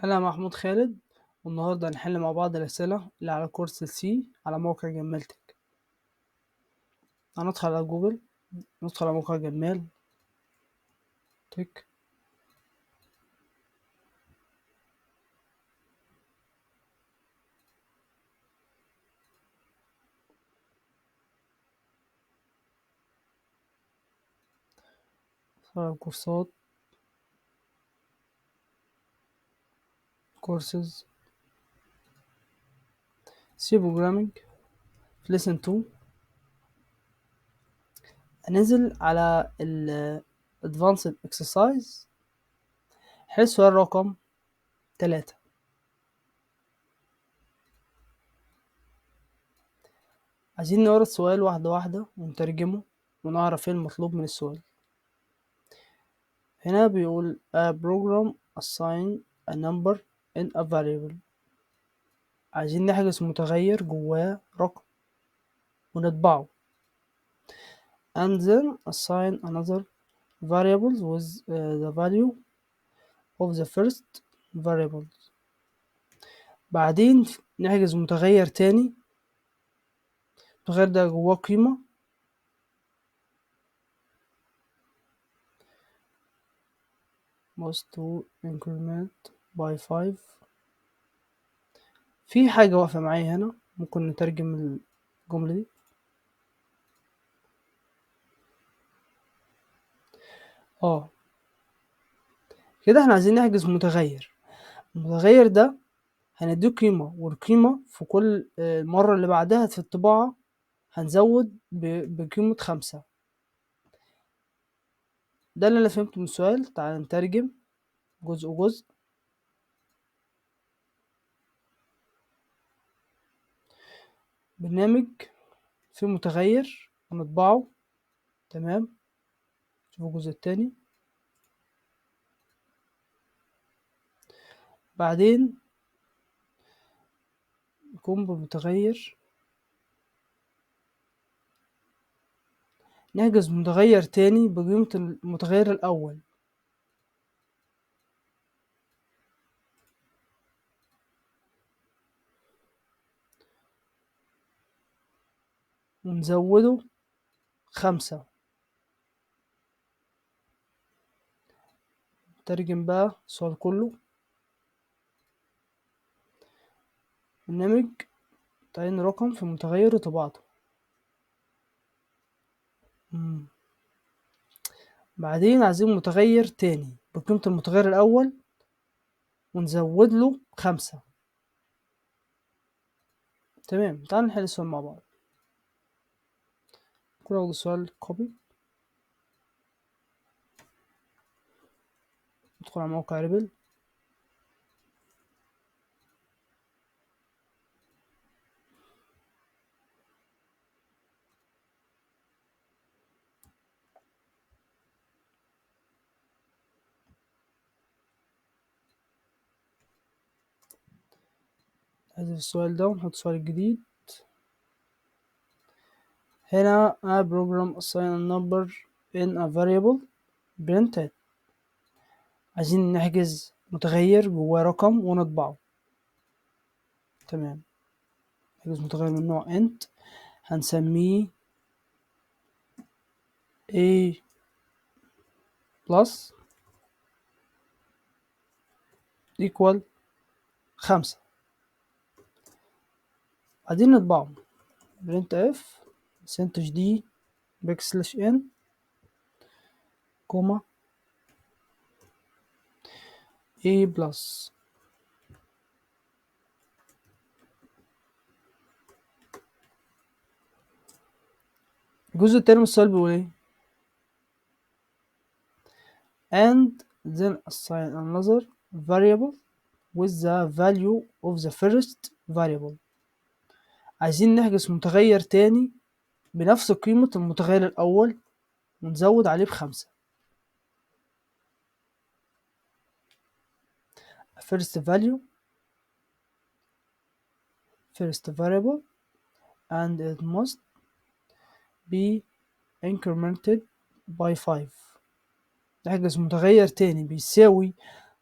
أنا محمود خالد، والنهاردة هنحل مع بعض الأسئلة اللي على كورس السي على موقع جمالتك. هندخل على جوجل، ندخل على موقع جمال تك. ندخل على كورسات، كورسز سي بروجرامينج ليسن 2. هننزل على ال Advanced Exercise، حل سؤال رقم 3. عايزين نقرا السؤال واحدة واحدة ونترجمه ونعرف ايه المطلوب من السؤال. هنا بيقول a program assign a number in a variable. عايزين نحجز متغير جواه رقم ونطبعه، and then assign another variable with the value of the first variable. بعدين نحجز متغير تاني، المتغير ده جواه قيمة must to increment by 5. في حاجة واقفة معايا هنا، ممكن نترجم الجملة دي. كده احنا عايزين نحجز متغير. المتغير ده هنديه قيمة، والقيمة في كل المرة اللي بعدها في الطباعة هنزود بقيمة 5. ده اللي أنا فهمته من السؤال. تعال نترجم جزء جزء. برنامج في متغير هنطبعه، تمام. شوفوا الجزء التاني. بعدين نقوم بمتغير، نحجز متغير تاني بقيمة المتغير الأول، ونزوده 5. نترجم بقى السؤال كله. برنامج تعيين رقم في متغير وطباعته. بعدين عايزين متغير تاني بقيمة المتغير الأول ونزود له 5. تمام. تعال نحل السؤال مع بعض. كل أول السؤال كوبي، ندخل على موقع ريبل. نحذف السؤال ده ونحط السؤال الجديد. هنا a program assign a number in a variable printed. عايزين نحجز متغير جواه رقم ونطبعه، تمام. نحجز متغير من نوع int، هنسميه a plus equal 5. بعدين نطبعه printf %d \n كوما a plus. الجزء التاني من السؤال بيقول ايه؟ and then assign another variable with the value of the first variable. عايزين نحجز متغير تاني بنفس قيمة المتغير الأول ونزود عليه ب5. first value first variable and it must be incremented by 5. نحجز متغير تاني بيساوي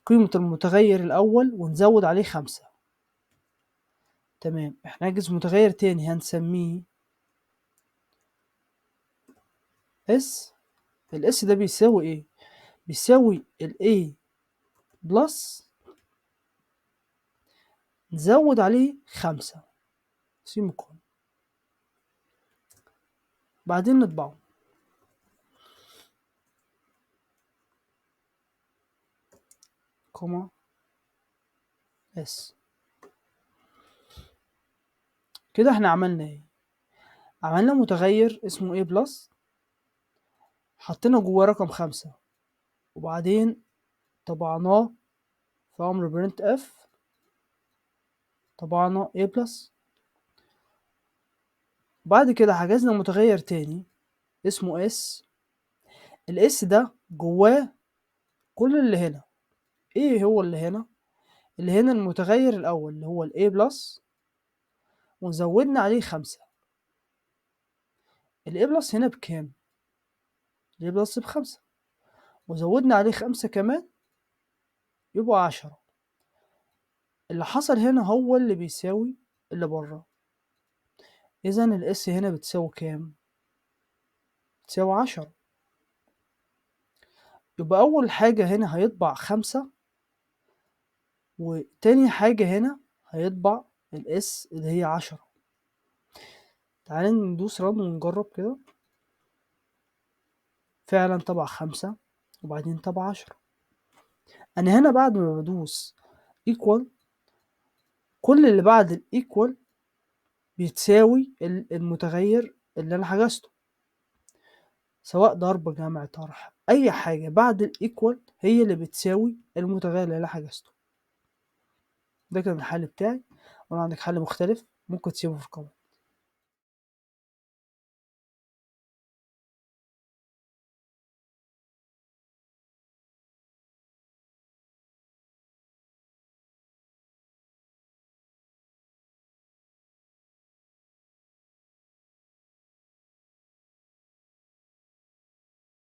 قيمة المتغير الأول ونزود عليه 5. تمام، احنا نحجز متغير تاني هنسميه S. الاس ده بيساوي ايه؟ بيساوي A بلس نزود عليه 5 سيميكون، بعدين نطبعه. كوما اس. كده احنا عملنا ايه؟ عملنا متغير اسمه A بلس، حطينا جواه رقم 5، وبعدين طبعناه في أمر برنت اف، طبعنا A بلس. بعد كده حجزنا متغير تاني اسمه S. الاس ده جواه كل اللي هنا. ايه هو اللي هنا؟ اللي هنا المتغير الأول اللي هو ال A بلس، وزودنا عليه 5. ال A بلس هنا بكام؟ ال A بلس ب5، وزودنا عليه 5 كمان يبقى 10. اللي حصل هنا هو اللي بيساوي اللي بره. إذا الاس هنا بتساوي كام؟ بتساوي 10. يبقى أول حاجة هنا هيطبع 5، وتاني حاجة هنا هيطبع الاس اللي هي 10. تعالى ندوس رن ونجرب كده. فعلا طبع 5 وبعدين طبع 10. أنا هنا بعد ما بدوس equal، كل اللي بعد الايكوال بيتساوي المتغير اللي أنا حجزته، سواء ضرب جمع طرح أي حاجة بعد الايكوال هي اللي بتساوي المتغير اللي أنا حجزته. ده كان الحل بتاعي. ولو عندك حل مختلف ممكن تسيبه في الكومنت.